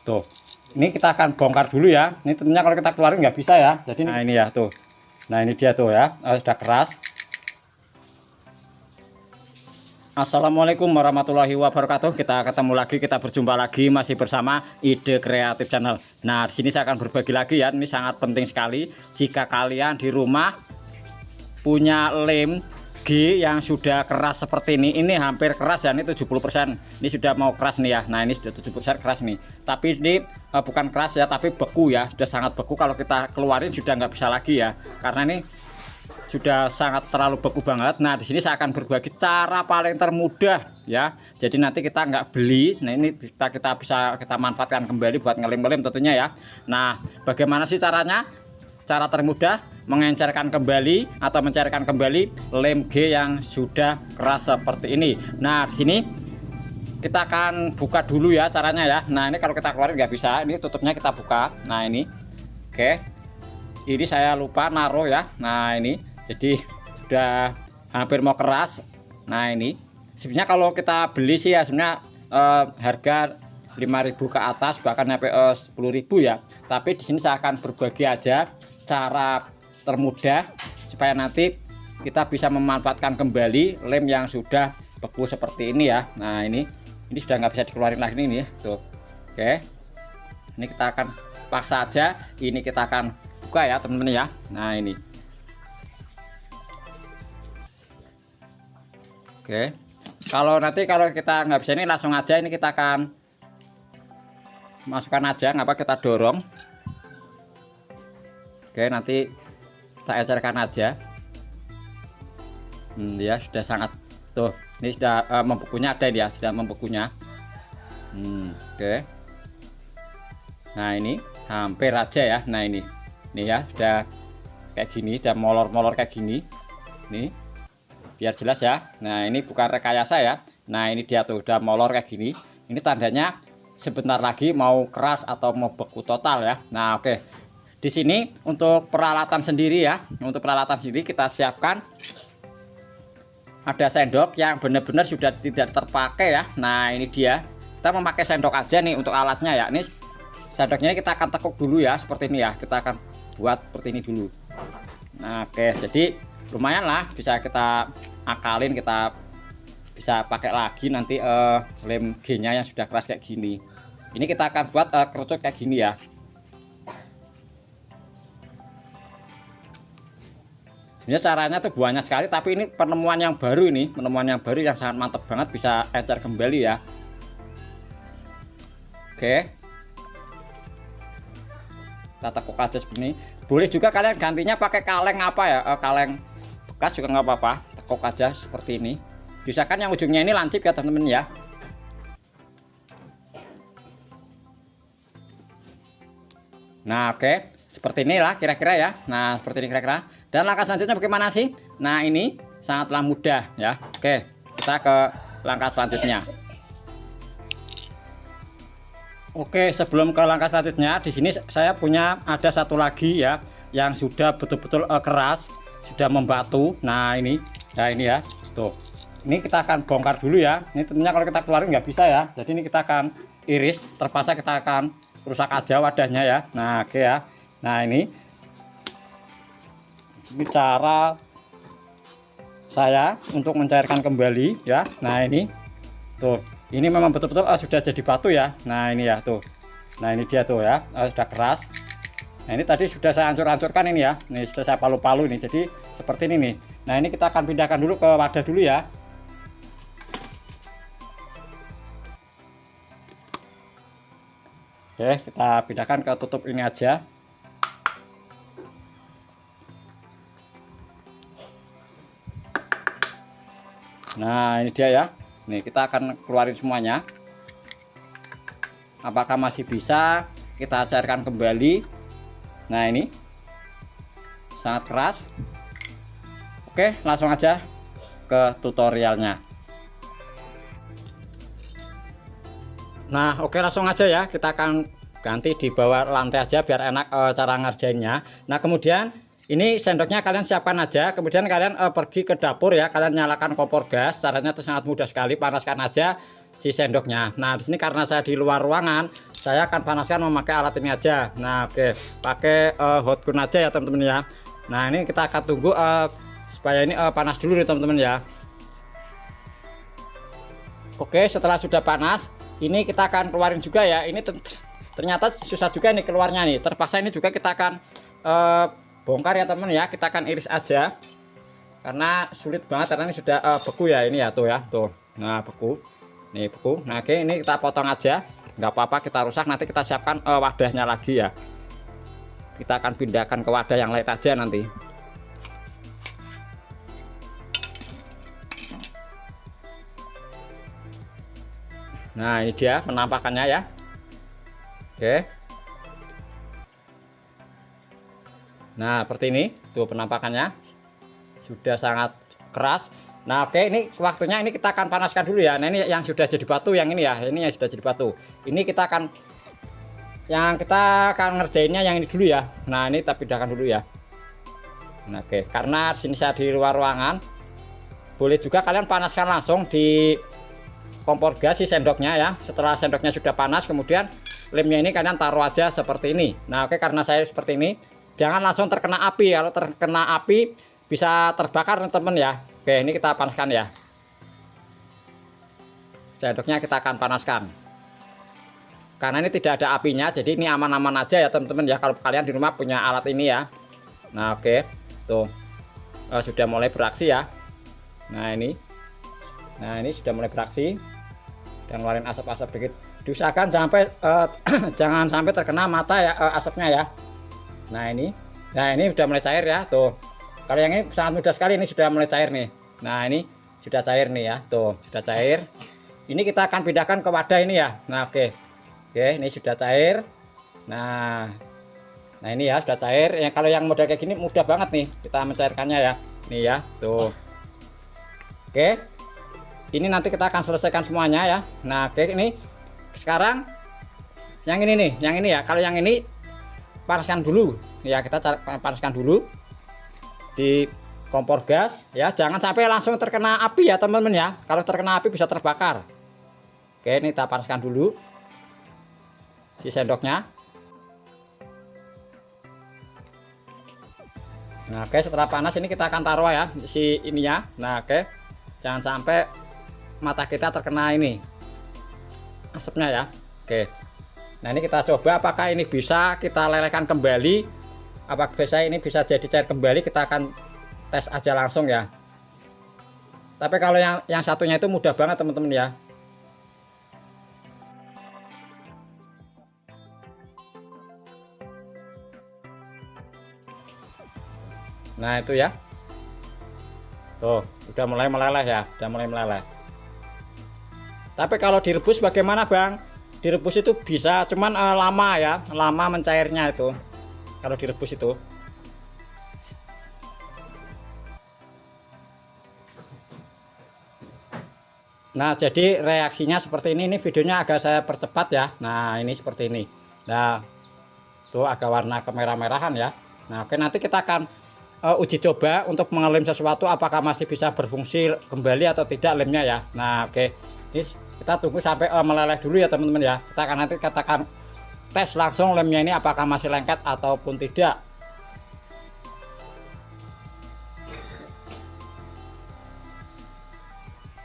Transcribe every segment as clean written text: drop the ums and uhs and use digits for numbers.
Tuh, ini kita akan bongkar dulu ya. Ini tentunya kalau kita keluarin nggak bisa ya. Jadi nah ini ya tuh. Nah ini dia tuh ya, sudah keras. Assalamualaikum warahmatullahi wabarakatuh. Kita ketemu lagi, kita berjumpa lagi masih bersama Ide Kreatif Channel. Nah, di sini saya akan berbagi lagi ya. Ini sangat penting sekali jika kalian di rumah punya lem G yang sudah keras seperti ini. Ini hampir keras ya, ini 70%. Ini sudah mau keras nih ya. Nah, ini sudah 70% keras nih. Tapi ini bukan keras ya, tapi beku ya. Sudah sangat beku, kalau kita keluarin sudah nggak bisa lagi ya. Karena ini sudah sangat terlalu beku banget. Nah, di sini saya akan berbagi cara paling termudah ya. Jadi nanti kita nggak beli. Nah, ini kita bisa kita manfaatkan kembali buat ngelem-ngelem tentunya ya. Nah, bagaimana sih caranya? Cara termudah mengencerkan kembali atau mencairkan kembali lem G yang sudah keras seperti ini. Nah, di sini kita akan buka dulu ya caranya ya. Nah, ini kalau kita keluarin nggak bisa. Ini tutupnya kita buka. Nah, ini. Oke. Ini saya lupa naruh ya. Nah, ini. Jadi sudah hampir mau keras. Nah, ini sebenarnya kalau kita beli sih ya sebenarnya harga 5.000 ke atas, bahkan sampai 10.000 ya. Tapi di sini saya akan berbagi aja cara termudah supaya nanti kita bisa memanfaatkan kembali lem yang sudah beku seperti ini ya. Nah, ini sudah nggak bisa dikeluarin lagi ini ya tuh. Oke, ini kita akan paksa aja. Ini kita akan buka ya teman-teman ya. Nah, ini. Oke, kalau kita nggak bisa ini langsung aja, ini kita akan masukkan aja, ngapa kita dorong. Oke, nanti kita ecerkan aja. Ya sudah sangat tuh, ini sudah membekunya ada ya, sudah membekunya. Oke, nah ini hampir aja ya. Nah, ini ya sudah kayak gini, sudah molor-molor kayak gini nih, biar jelas ya. Nah, ini bukan rekayasa ya. Nah, ini dia tuh udah molor kayak gini. Ini tandanya sebentar lagi mau keras atau mau beku total ya. Nah, oke. Di sini untuk peralatan sendiri ya. Untuk peralatan sendiri kita siapkan ada sendok yang benar-benar sudah tidak terpakai ya. Nah, ini dia. Kita memakai sendok aja nih untuk alatnya ya. Ini sendoknya kita akan tekuk dulu ya, seperti ini ya. Kita akan buat seperti ini dulu. Nah, oke. Jadi lumayan lah, bisa kita akalin, kita bisa pakai lagi nanti lem G nya yang sudah keras kayak gini. Ini kita akan buat kerucut kayak gini ya. Ini caranya tuh banyak sekali, tapi ini penemuan yang baru, ini penemuan yang baru yang sangat mantap banget, bisa encer kembali ya. Oke, kita tekuk aja seperti ini. Boleh juga kalian gantinya pakai kaleng apa ya, kaleng bekas juga nggak apa-apa. Tekuk aja seperti ini. Biasakan yang ujungnya ini lancip ya teman-teman ya. Nah, oke, seperti inilah kira-kira ya. Nah, seperti ini kira-kira. Dan langkah selanjutnya bagaimana sih? Nah, ini sangatlah mudah ya. Oke, kita ke langkah selanjutnya. Oke, sebelum ke langkah selanjutnya, di sini saya punya ada satu lagi ya yang sudah betul-betul keras, sudah membatu. Nah, ini ya tuh. Ini kita akan bongkar dulu ya. Ini tentunya kalau kita keluarin nggak bisa ya. Jadi ini kita akan iris, terpaksa kita akan rusak aja wadahnya ya. Nah, oke ya. Nah, ini cara saya untuk mencairkan kembali ya. Nah, ini tuh, ini memang betul-betul sudah jadi batu ya. Nah, ini ya tuh. Nah, ini dia tuh ya, sudah keras. Nah, ini tadi sudah saya hancur-hancurkan ini ya. Ini sudah saya palu-palu ini. Jadi seperti ini nih. Nah, ini kita akan pindahkan dulu ke wadah dulu ya. Oke, kita pindahkan ke tutup ini aja. Nah, ini dia ya. Nih, kita akan keluarin semuanya. Apakah masih bisa kita cairkan kembali? Nah, ini sangat keras. Oke, langsung aja ke tutorialnya. Nah, oke, langsung aja ya. Kita akan ganti di bawah lantai aja biar enak cara ngerjainnya. Nah, kemudian ini sendoknya kalian siapkan aja, kemudian kalian pergi ke dapur ya, kalian nyalakan kompor gas. Caranya itu sangat mudah sekali, panaskan aja si sendoknya. Nah, di sini karena saya di luar ruangan, saya akan panaskan memakai alat ini aja. Nah, oke, pakai hot gun aja ya teman-teman ya. Nah, ini kita akan tunggu supaya ini panas dulu nih teman-teman ya. Oke, setelah sudah panas, ini kita akan keluarin juga ya. Ini ternyata susah juga nih keluarnya nih. Terpaksa ini juga kita akan bongkar ya teman ya. Kita akan iris aja karena sulit banget karena ini sudah beku ya ini ya tuh ya tuh. Nah, beku. Nih beku. Nah, oke, ini kita potong aja. Nggak apa-apa kita rusak, nanti kita siapkan wadahnya lagi ya. Kita akan pindahkan ke wadah yang lain aja nanti. Nah, ini dia penampakannya ya. Oke. Nah, seperti ini tuh penampakannya. Sudah sangat keras. Nah, oke, ini waktunya ini kita akan panaskan dulu ya. Nah, ini yang sudah jadi batu yang ini ya. Ini yang sudah jadi batu. Ini kita akan ngerjainnya yang ini dulu ya. Nah, ini kita pindahkan dulu ya. Nah, oke, karena sini saya di luar ruangan, boleh juga kalian panaskan langsung di kompor gas si sendoknya ya. Setelah sendoknya sudah panas, kemudian lemnya ini kalian taruh aja seperti ini. Nah, oke, karena saya seperti ini, jangan langsung terkena api. Kalau terkena api bisa terbakar teman-teman ya. Oke, ini kita panaskan ya. Sendoknya kita akan panaskan. Karena ini tidak ada apinya, jadi ini aman-aman aja ya teman-teman ya. Kalau kalian di rumah punya alat ini ya. Nah, oke, tuh sudah mulai beraksi ya. Nah, ini sudah mulai beraksi dan ngeluarin asap-asap dikit. Diusahakan sampai jangan sampai terkena mata ya asapnya ya. Nah, ini sudah mulai cair ya tuh. Kalau yang ini sangat mudah sekali, ini sudah mulai cair nih. Nah, ini sudah cair nih ya tuh, sudah cair. Ini kita akan pindahkan ke wadah ini ya. Nah, oke, ini sudah cair. Nah, ini ya sudah cair ya. Kalau yang model kayak gini mudah banget nih kita mencairkannya ya. Nih ya tuh. Oke, ini nanti kita akan selesaikan semuanya ya. Nah, oke, ini sekarang yang ini nih, yang ini ya. Kalau yang ini panaskan dulu ya, kita panaskan dulu di kompor gas ya. Jangan sampai langsung terkena api ya teman-teman ya. Kalau terkena api bisa terbakar. Oke, ini kita panaskan dulu si sendoknya. Nah, oke, setelah panas ini kita akan taruh ya si ininya. Nah, oke, jangan sampai mata kita terkena ini asapnya ya. Oke, nah ini kita coba apakah ini bisa kita lelehkan kembali, apakah bisa ini bisa jadi cair kembali. Kita akan tes aja langsung ya. Tapi kalau yang satunya itu mudah banget teman-teman ya. Nah, itu ya tuh udah mulai meleleh ya, udah mulai meleleh. Tapi kalau direbus bagaimana Bang? Direbus itu bisa, cuman lama ya, lama mencairnya itu kalau direbus itu. Nah, jadi reaksinya seperti ini videonya agak saya percepat ya. Nah, ini seperti ini. Nah, tuh agak warna kemerah-merahan ya. Nah, oke, nanti kita akan uji coba untuk mengelem sesuatu apakah masih bisa berfungsi kembali atau tidak lemnya ya. Nah, oke, ini kita tunggu sampai meleleh dulu ya teman-teman ya. Kita akan nanti katakan tes langsung lemnya ini apakah masih lengket ataupun tidak.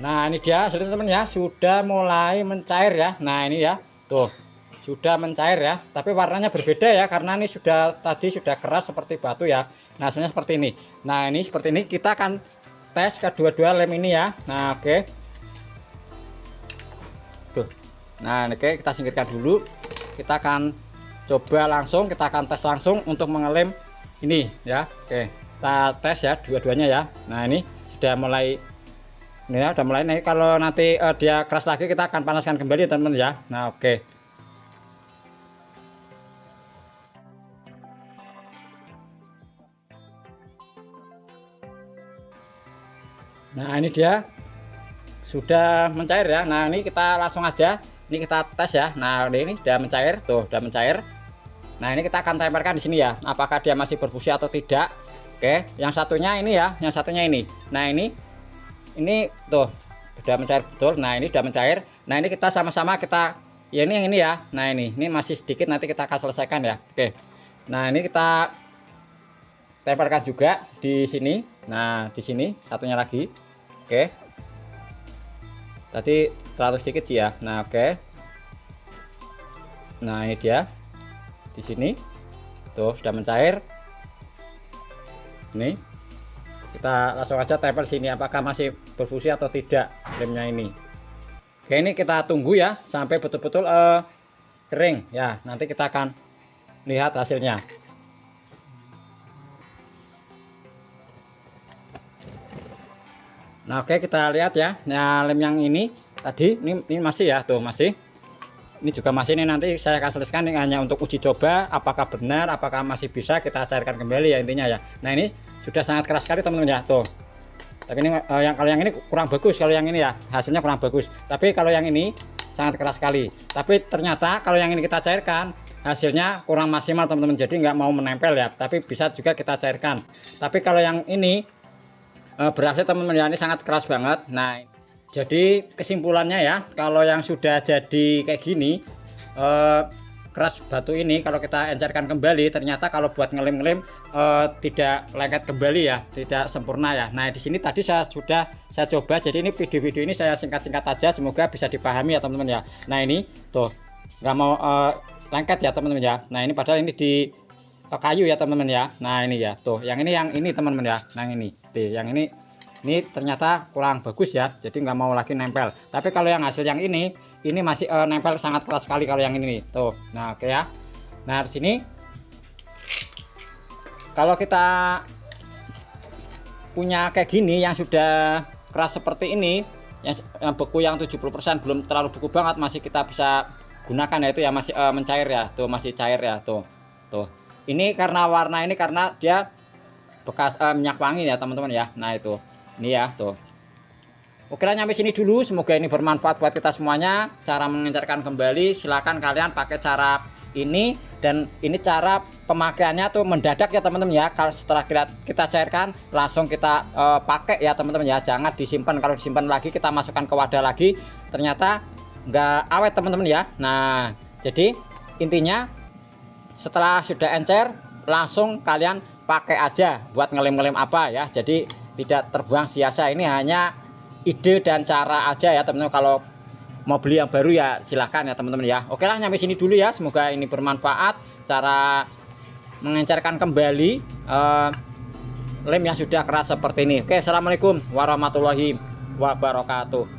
Nah, ini dia teman-teman ya, sudah mulai mencair ya. Nah, ini ya tuh sudah mencair ya, tapi warnanya berbeda ya karena ini tadi sudah keras seperti batu ya. Nah, hasilnya seperti ini. Nah, ini seperti ini. Kita akan tes kedua-dua lem ini ya. Nah, oke. Tuh. Nah, oke, kita singkirkan dulu. Kita akan coba langsung, kita akan tes langsung untuk mengelem ini ya. Oke, kita tes ya dua-duanya ya. Nah, ini sudah mulai ya, udah mulai nih. Kalau nanti dia keras lagi kita akan panaskan kembali teman-teman ya. Nah, oke. Nah, ini dia sudah mencair ya. Nah, ini kita langsung aja, ini kita tes ya. Nah, ini sudah mencair tuh, sudah mencair. Nah, ini kita akan tempelkan di sini ya, apakah dia masih berfungsi atau tidak. Oke, yang satunya ini ya, yang satunya ini. Nah, ini tuh sudah mencair betul. Nah, ini sudah mencair. Nah ini kita sama-sama kita ya, ini yang ini ya. Nah ini masih sedikit, nanti kita akan selesaikan ya. Oke, nah ini kita tempelkan juga di sini. Nah di sini satunya lagi. Oke, tadi terlalu sedikit sih ya. Nah oke, nah ini dia di sini tuh sudah mencair. Ini kita langsung aja tempel sini, apakah masih berfungsi atau tidak lemnya ini. Oke, ini kita tunggu ya sampai betul-betul kering ya, nanti kita akan lihat hasilnya. Nah oke, kita lihat ya. Nah lem yang ini tadi ini masih ya, tuh masih, ini juga masih. Ini nanti saya akan selesaikan, ini hanya untuk uji coba apakah benar, apakah masih bisa kita cairkan kembali ya intinya ya. Nah ini sudah sangat keras sekali teman-teman ya, tuh. Tapi ini kalau yang ini kurang bagus, kalau yang ini ya hasilnya kurang bagus. Tapi kalau yang ini sangat keras sekali. Tapi ternyata kalau yang ini kita cairkan hasilnya kurang maksimal teman-teman, jadi nggak mau menempel ya. Tapi bisa juga kita cairkan. Tapi kalau yang ini berhasil teman-teman ya, ini sangat keras banget. Nah jadi kesimpulannya ya, kalau yang sudah jadi kayak gini keras batu ini, kalau kita encerkan kembali ternyata kalau buat ngelem-ngelem tidak lengket kembali ya, tidak sempurna ya. Nah di sini tadi saya coba, jadi ini video-video ini saya singkat-singkat aja, semoga bisa dipahami ya teman-teman ya. Nah ini tuh nggak mau lengket ya teman-teman ya. Nah ini padahal ini di kayu ya teman-teman ya. Nah ini ya, tuh yang ini teman-teman ya. Nah ini tuh, yang ini ternyata kurang bagus ya, jadi nggak mau lagi nempel. Tapi kalau yang hasil yang ini masih nempel sangat keras sekali kalau yang ini tuh. Nah oke ya. Nah di sini kalau kita punya kayak gini yang sudah keras seperti ini, yang beku yang 70%, belum terlalu beku banget, masih kita bisa gunakan ya, itu ya masih mencair ya, tuh masih cair ya, tuh ini karena warna ini karena dia bekas minyak wangi ya teman-teman ya. Nah itu ini ya, tuh. Oke lah, nyampe sini dulu, semoga ini bermanfaat buat kita semuanya. Cara mengencerkan kembali silakan kalian pakai cara ini, dan ini cara pemakaiannya tuh mendadak ya teman-teman ya. Kalau setelah kita cairkan langsung kita pakai ya teman-teman ya, jangan disimpan. Kalau disimpan lagi kita masukkan ke wadah lagi ternyata nggak awet teman-teman ya. Nah jadi intinya setelah sudah encer langsung kalian pakai aja buat ngelem-ngelem apa ya, jadi tidak terbuang sia-sia. Ini hanya ide dan cara aja ya teman-teman, kalau mau beli yang baru ya silakan ya teman-teman ya. Oke lah, nyampe sini dulu ya, semoga ini bermanfaat cara mengencerkan kembali lem yang sudah keras seperti ini. Oke, assalamualaikum warahmatullahi wabarakatuh.